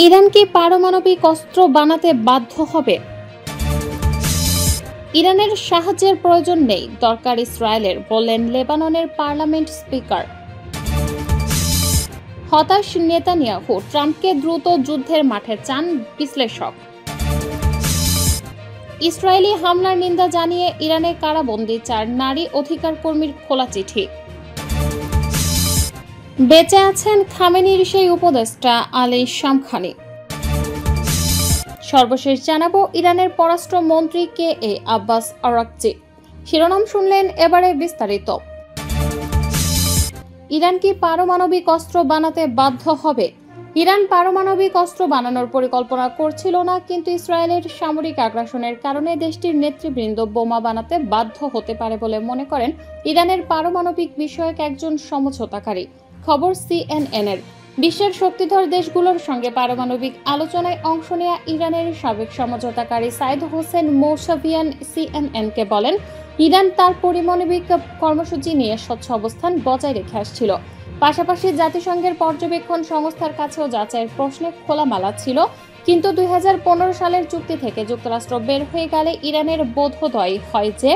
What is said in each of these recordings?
Iran কি পারমাণবিক অস্ত্র বানাতে বাধ্য হবে? ইরানের সাহায্যের প্রয়োজন নেই, দরকার ইসরায়েলের, বললেন লেবাননের পার্লামেন্ট স্পিকার। হতাশ নেতানিয়াহু, ট্রাম্পকে দ্রুত যুদ্ধের মাঠে চান বিশ্লেষক। ইসরায়েলি হামলার নিন্দা জানিয়ে ইরানে কারাবন্দী 4 নারী অধিকার কর্মীর খোলা চিঠি। বেঁচে আছেন খামেনির সেই উপদেষ্টা আলী শামখানি। সর্বশেষ জানাবো ইরানের পররাষ্ট্রমন্ত্রী কে এ আব্বাস আরাকচি। শিরোনাম শুনলেন, এবারে বিস্তারিত। ইরান কি পারমাণবিক অস্ত্র বানাতে বাধ্য হবে? ইরান পারমাণবিক অস্ত্র বানানোর পরিকল্পনা করছিল না, কিন্তু ইসরায়েলের সামরিক আগ্রাসনের কারণে দেশটির নেতৃবৃন্দ বোমা বানাতে বাধ্য হতে পারে বলে মনে করেন ইরানের পারমাণবিক বিষয়ক একজন সমঝোতাকারী। খবর সিএনএন-এর। বিশ্বের শক্তিধর দেশগুলোর সঙ্গে পারমাণবিক আলোচনায় অংশ নেওয়া ইরানের সাবেক সমঝোতাকারী সাইদ হোসেন মৌসাভিয়ান সিএনএন-কে বলেন, ইরান তার পারমাণবিক কর্মসূচি নিয়ে স্বচ্ছ অবস্থান বজায় রেখে আসছিল। পাশাপাশি জাতিসংঘের পর্যবেক্ষণ সংস্থার কাছেও যাচাইয়ের প্রশ্নে খোলামেলা ছিল, কিন্তু 2015 সালের চুক্তি থেকে যুক্তরাষ্ট্র বের হয়ে গেলে ইরানের বোধোদয় হয় যে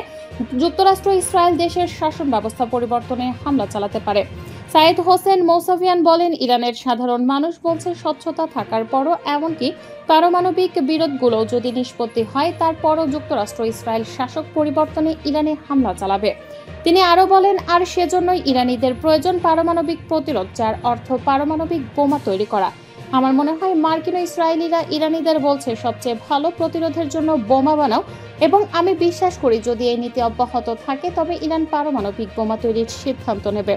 যুক্তরাষ্ট্র ইসরায়েল দেশের শাসন ব্যবস্থা পরিবর্তনে হামলা চালাতে পারে। সাইদ হোসেন মৌসাভিয়ান বলেন, ইরানের সাধারণ মানুষ বলছে স্বচ্ছতা থাকার পরও, এমনকি পারমাণবিক বিরোধগুলো যদি নিষ্পত্তি হয়, তারপরও যুক্তরাষ্ট্র ইসরায়েল শাসক পরিবর্তনে ইরানে হামলা চালাবে। তিনি আরও বলেন, আর সেজন্যই ইরানিদের প্রয়োজন পারমাণবিক প্রতিরোধ, যার অর্থ পারমাণবিক বোমা তৈরি করা। আমার মনে হয় মার্কিন ও ইসরায়েলিরা ইরানিদের বলছে সবচেয়ে ভালো প্রতিরোধের জন্য বোমা বানাও, এবং আমি বিশ্বাস করি যদি এই নীতি অব্যাহত থাকে তবে ইরান পারমাণবিক বোমা তৈরির সিদ্ধান্ত নেবে।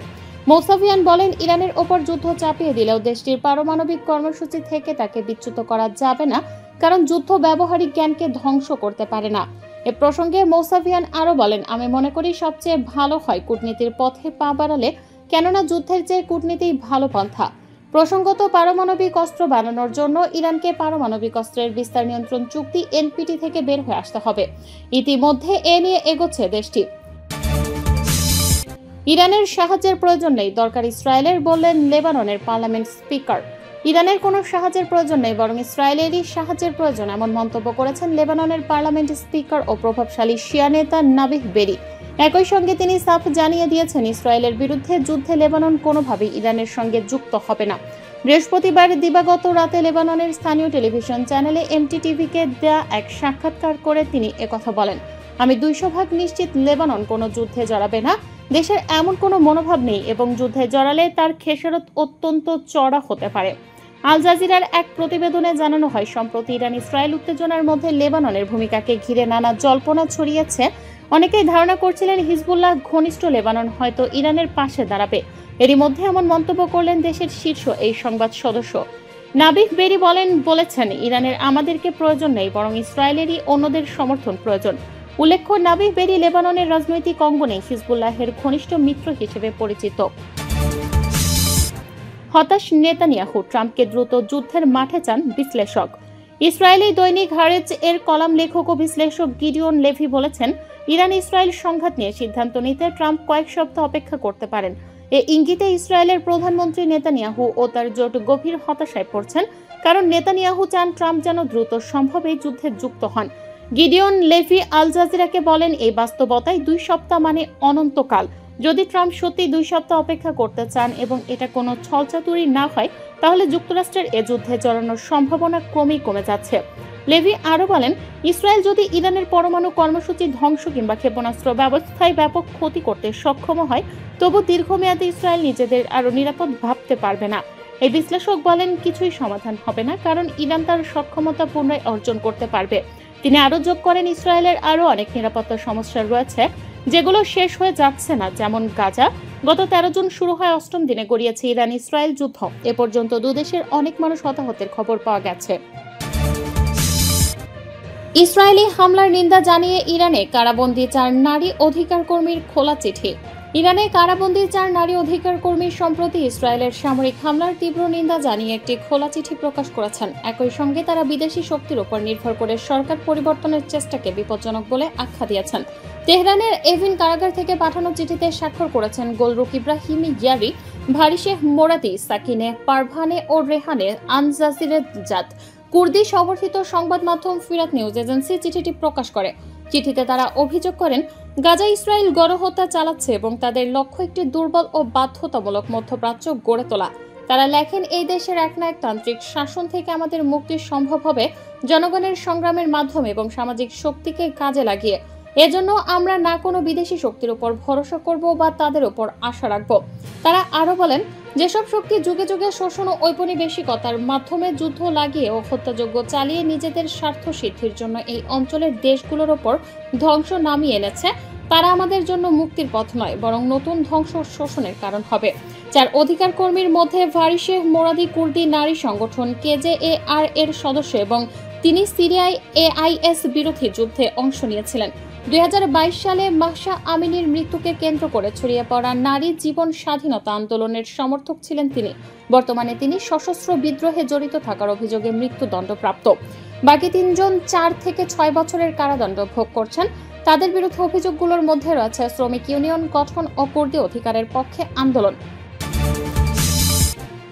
মৌসাভিয়ান বলেন, ইরানের ওপর যুদ্ধ চাপিয়ে দিলেও দেশটির পারমাণবিক কর্মসূচি থেকে তাকে বিচ্যুত করা যাবে না, কারণ যুদ্ধ ব্যবহারিক জ্ঞানকে ধ্বংস করতে পারে না। এ প্রসঙ্গে মৌসাভিয়ান আরও বলেন, আমি মনে করি সবচেয়ে ভালো হয় কূটনীতির পথে পা বাড়ালে, কেননা যুদ্ধের চেয়ে কূটনীতিই ভালো পন্থা। প্রসঙ্গত, পারমাণবিক অস্ত্র বানানোর জন্য ইরানকে পারমাণবিক অস্ত্রের বিস্তার নিয়ন্ত্রণ চুক্তি এনপিটি থেকে বের হয়ে আসতে হবে। ইতিমধ্যে এ নিয়ে এগোচ্ছে দেশটি। ইরানের সাহায্যের প্রয়োজন নেই, দরকার ইসরায়েলের, বললেন লেবাননের পার্লামেন্ট স্পিকার। ইরানের কোনো সাহায্যের প্রয়োজন নেই, বরং ইসরায়েলেরই সাহায্যের প্রয়োজন, এমন মন্তব্য করেছেন লেবাননের পার্লামেন্ট স্পিকার ও প্রভাবশালী শিয়া নেতা নাবিহ বেরি। একই সঙ্গে তিনি সাফ জানিয়ে দিয়েছেন, ইসরায়েলের বিরুদ্ধে যুদ্ধে লেবানন কোনোভাবেই ইরানের সঙ্গে যুক্ত হবে না। বৃহস্পতিবার দিবাগত রাতে লেবাননের স্থানীয় টেলিভিশন চ্যানেলে এমটিটিভিকে দেয়া এক সাক্ষাৎকার করে তিনি একথা বলেন। আমি 200% নিশ্চিত লেবানন কোনো যুদ্ধে জড়াবে না। দেশের এমন কোনো মনোভাব নেই, এবং যুদ্ধে জড়ালে তার খেসারত অত্যন্ত চড়া হতে পারে। আল জাজিরার এক প্রতিবেদনে জানানো হয়, সম্প্রতি ইরান ইসরায়েল উত্তেজনার মধ্যে লেবাননের ভূমিকাকে ঘিরে নানা জল্পনা ছড়িয়েছে। অনেকেই ধারণা করছিলেন হিজবুল্লাহ ঘনিষ্ঠ লেবানন হয়তো ইরানের পাশে দাঁড়াবে। এরই মধ্যে এমন মন্তব্য করলেন দেশের শীর্ষ এই সংবাদ সদস্য। নাবিহ বেরি বলেছেন, ইরানের আমাদেরকে প্রয়োজন নেই, বরং ইসরায়েলেরই অন্যদের সমর্থন প্রয়োজন। উল্লেখ্য, নাবিহ বেরি লেবাননের রাজনৈতিক অঙ্গনে হিজবুল্লাহের ঘনিষ্ঠ মিত্র হিসেবে পরিচিত। হতাশ নেতানিয়াহু, ট্রাম্পকে দ্রুত যুদ্ধের মাঠে চান বিশ্লেষক। ইসরায়েলি দৈনিক হারেজ এর কলাম লেখক ও বিশ্লেষক গিডিওন লেভি বলেছেন, ইরান ইসরায়েল সংঘাত নিয়ে সিদ্ধান্ত নিতে ট্রাম্প কয়েক সপ্তাহ অপেক্ষা করতে পারেন। এ ইঙ্গিতে ইসরায়েলের প্রধানমন্ত্রী নেতানিয়াহু ও তার জোট গভীর হতাশায় পড়ছেন, কারণ নেতানিয়াহু চান ট্রাম্প যেন দ্রুত সম্ভব এই যুদ্ধে যুক্ত হন। গিডিওন লেভি আল জাজিরাকে বলেন, এই বাস্তবতায় 2 সপ্তাহ মানে অনন্তকাল। যদি ট্রাম্প সত্যি 2 সপ্তাহ অপেক্ষা করতে চান এবং এটা কোনো ছলচাতুরি না হয়, তাহলে যুক্তরাষ্ট্রের এ যুদ্ধে জড়ানোর সম্ভাবনা ক্রমেই কমে যাচ্ছে। লেভি আরও বলেন, ইসরায়েল যদি ইরানের পরমাণু কর্মসূচি ধ্বংস কিংবা ক্ষেপণাস্ত্র ব্যবস্থায় ব্যাপক ক্ষতি করতে সক্ষম হয়, তবু দীর্ঘমেয়াদে ইসরায়েল নিজেদের আরও নিরাপদ ভাবতে পারবে না। এই বিশ্লেষক বলেন, কিছুই সমাধান হবে না, কারণ ইরান তার সক্ষমতা পুনরায় অর্জন করতে পারবে। তিনি আরও যোগ করেন, ইসরায়েলের আরও অনেক নিরাপত্তা সমস্যা রয়েছে যেগুলো শেষ হয়ে যাচ্ছে না, যেমন গাজা। গত 13 জুন শুরু হয় 8ম দিনে গড়িয়েছে ইরান ইসরায়েল যুদ্ধ। এ পর্যন্ত দুদেশের অনেক মানুষ হতাহতের খবর পাওয়া গেছে। ইসরায়েলি হামলার নিন্দা জানিয়ে ইরানে কারাবন্দী 4 নারী অধিকার কর্মীর খোলা চিঠি। ইরানে কারাবন্দী 4 নারী অধিকার কর্মী সম্প্রতি ইসরায়েলের সামরিক হামলার তীব্র নিন্দা জানিয়ে একটি খোলা চিঠি প্রকাশ করেছেন। একই সঙ্গে তারা বিদেশি শক্তির উপর নির্ভর করে সরকার পরিবর্তনের চেষ্টাকে বিপজ্জনক বলে আখ্যা দিয়েছেন। তেহরানের এভিন কারাগার থেকে পাঠানো চিঠিতে স্বাক্ষর করেছেন গোলরুক ইব্রাহিম ইয়ারি, ভারিশেহ মোরাদি, সাকিনে পারভানে ও রেহানে আনজাজিরে জাত কুর্দি সমর্থিত সংবাদ মাধ্যম ফিরাত নিউজ এজেন্সি চিঠিটি প্রকাশ করে। চিঠিতে তারা অভিযোগ করেন, গাজা ইসরায়েল গণহত্যা চালাচ্ছে এবং তাদের লক্ষ্য একটি দুর্বল ও বাধ্যতামূলক মধ্যপ্রাচ্য গড়ে তোলা। তারা লেখেন, এই দেশের একনায়কতান্ত্রিক শাসন থেকে আমাদের মুক্তি সম্ভব হবে জনগণের সংগ্রামের মাধ্যমে এবং সামাজিক শক্তিকে কাজে লাগিয়ে। এজন্য আমরা না কোনো বিদেশি শক্তির উপর ভরসা করব বা তাদের উপর আশা রাখব। তারা আরো বলেন, যেসব শক্তি যুগে যুগে শোষণ ও ঔপনিবেশিকতার মাধ্যমে যুদ্ধ লাগিয়ে ও হত্যাযজ্ঞ চালিয়ে নিজেদের স্বার্থ সিদ্ধির জন্য এই অঞ্চলের দেশগুলোর ওপর ধ্বংস নামিয়ে এনেছে, তারা আমাদের জন্য মুক্তির পথ নয়, বরং নতুন ধ্বংস শোষণের কারণ হবে। যার অধিকার কর্মীর মধ্যে ভারিশেহ মোরাদি কুর্দি নারী সংগঠন KJAR এর সদস্য এবং তিনি সিরিয়ায় AIS বিরোধী যুদ্ধে অংশ নিয়েছিলেন। 2022 সালে মাহসা আমিনির মৃত্যুকে কেন্দ্র করে ছড়িয়ে পড়া নারী জীবন স্বাধীনতা আন্দোলনের সমর্থক ছিলেন তিনি। বর্তমানে তিনি সশস্ত্র বিদ্রোহে জড়িত থাকার অভিযোগে মৃত্যুদণ্ডপ্রাপ্ত। বাকি 3 জন 4 থেকে 6 বছরের কারাদণ্ড ভোগ করছেন। তাদের বিরুদ্ধে অভিযোগগুলোর মধ্যে রয়েছে শ্রমিক ইউনিয়ন গঠন ও কুর্দি অধিকারের পক্ষে আন্দোলন।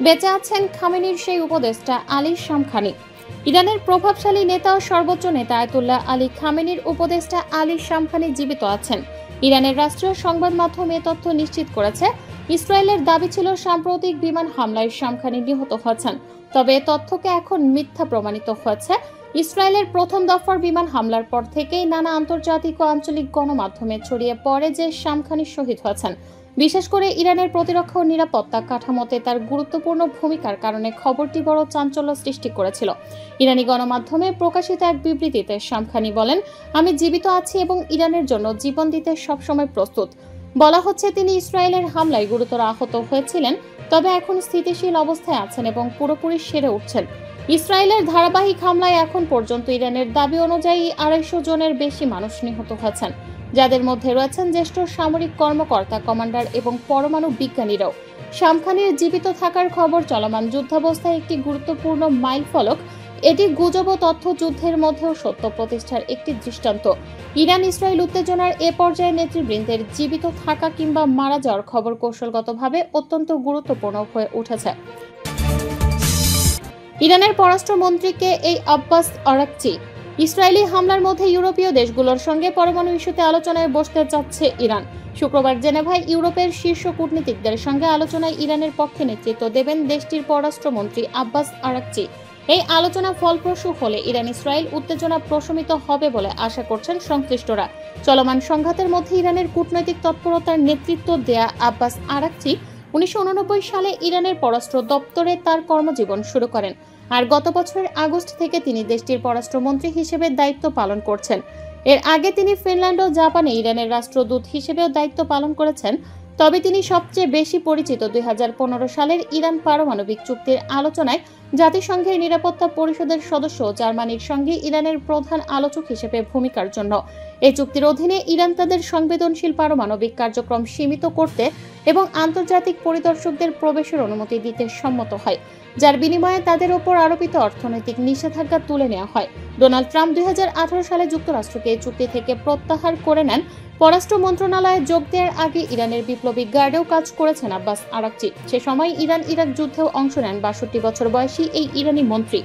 বেঁচে আছেন খামেনির সেই উপদেষ্টা আলী শামখানি। ইরানের প্রভাবশালী নেতা ও সর্বোচ্চ নেতা আয়াতুল্লাহ আলী খামেনির উপদেষ্টা আলী শামখানি জীবিত আছেন। ইরানের রাষ্ট্রীয় সংবাদ মাধ্যম এ তথ্য নিশ্চিত করেছে। ইসরায়েলের দাবি ছিল সাম্প্রতিক বিমান হামলায় শামখানি নিহত হয়েছেন, তবে এ তথ্যকে এখন মিথ্যা প্রমাণিত হয়েছে। ইসরায়েলের প্রথম দফার বিমান হামলার পর থেকেই নানা আন্তর্জাতিক ও আঞ্চলিক গণমাধ্যমে ছড়িয়ে পড়ে যে শামখানি শহীদ হয়েছেন। বিশেষ করে ইরানের প্রতিরক্ষা ও নিরাপত্তা কাঠামোতে তার গুরুত্বপূর্ণ ভূমিকার কারণে খবরটি বড় চাঞ্চল্য সৃষ্টি করেছিল। ইরানি গণমাধ্যমে প্রকাশিত এক বিবৃতিতে শামখানি বলেন, আমি জীবিত আছি এবং ইরানের জন্য জীবন দিতে সবসময় প্রস্তুত। বলা হচ্ছে, তিনি ইসরায়েলের হামলায় গুরুতর আহত হয়েছিলেন, তবে এখন স্থিতিশীল অবস্থায় আছেন এবং পুরোপুরি সেরে উঠছেন। ইসরায়েলের ধারাবাহিক হামলায় এখন পর্যন্ত ইরানের দাবি অনুযায়ী 250 জনের বেশি মানুষ নিহত হয়েছেন, যাদের মধ্যে রয়েছেন জ্যেষ্ঠ সামরিক কর্মকর্তা, কমান্ডার এবং পরমাণু বিজ্ঞানীরাও। শামখানির জীবিত থাকার খবর চলমান যুদ্ধাবস্থায় একটি গুরুত্বপূর্ণ মাইলফলক। এটি গুজব ও তথ্য যুদ্ধের মধ্যেও সত্য প্রতিষ্ঠার একটি দৃষ্টান্ত। ইরান ইসরায়েল উত্তেজনার এ পর্যায়ে নেতৃবৃন্দের জীবিত থাকা কিংবা মারা যাওয়ার খবর কৌশলগতভাবে অত্যন্ত গুরুত্বপূর্ণ হয়ে উঠেছে। ইরানের পররাষ্ট্রমন্ত্রীকে এই আব্বাস আরাকচি। ইসরায়েলি হামলার মধ্যে ইউরোপীয় দেশগুলোর সঙ্গে পরমাণু ইস্যুতে আলোচনায় বসতে চাচ্ছে ইরান। শুক্রবার জেনেভায় ইউরোপের শীর্ষ কূটনীতিকদের সঙ্গে আলোচনায় ইরানের পক্ষে নেতৃত্ব দেবেন দেশটির পররাষ্ট্রমন্ত্রী আব্বাস আরাকচি। এই আলোচনা ফলপ্রসূ হলে ইরান ইসরায়েল উত্তেজনা প্রশমিত হবে বলে আশা করছেন সংশ্লিষ্টরা। চলমান সংঘাতের মধ্যে ইরানের কূটনৈতিক তৎপরতার নেতৃত্ব দেয়া আব্বাস আরাকচি 1989 সালে ইরানের পররাষ্ট্র দপ্তরে তার কর্মজীবন শুরু করেন, আর গত বছরের আগস্ট থেকে তিনি দেশটির পররাষ্ট্রমন্ত্রী হিসেবে দায়িত্ব পালন করছেন। এর আগে তিনি ফিনল্যান্ড ও জাপানে ইরানের রাষ্ট্রদূত হিসেবেও দায়িত্ব পালন করেছেন। তবে তিনি সবচেয়ে বেশি পরিচিত 2015 সালের ইরান পারমাণবিক চুক্তির আলোচনায় জাতিসংঘের নিরাপত্তা পরিষদের সদস্য জার্মানির সঙ্গে ইরানের প্রধান আলোচক হিসেবে ভূমিকার জন্য। এই চুক্তির অধীনে ইরান তাদের সংবেদনশীল পারমাণবিক কার্যক্রম সীমিত করতে এবং আন্তর্জাতিক পরিদর্শকদের প্রবেশের অনুমতি দিতে সম্মত হয়, যার বিনিময়ে তাদের ওপর আরোপিত অর্থনৈতিক নিষেধাজ্ঞা তুলে নেওয়া হয়। ডোনাল্ড ট্রাম্প 2018 সালে যুক্তরাষ্ট্রকে এই চুক্তি থেকে প্রত্যাহার করে নেন। পররাষ্ট্র মন্ত্রণালয়ে যোগ দেওয়ার আগে ইরানের বিপ্লবী গার্ডেও কাজ করেছেন আব্বাস আরাকচি। সে সময় ইরান ইরাক যুদ্ধেও অংশ নেন 62 বছর বয়সী এই ইরানি মন্ত্রী।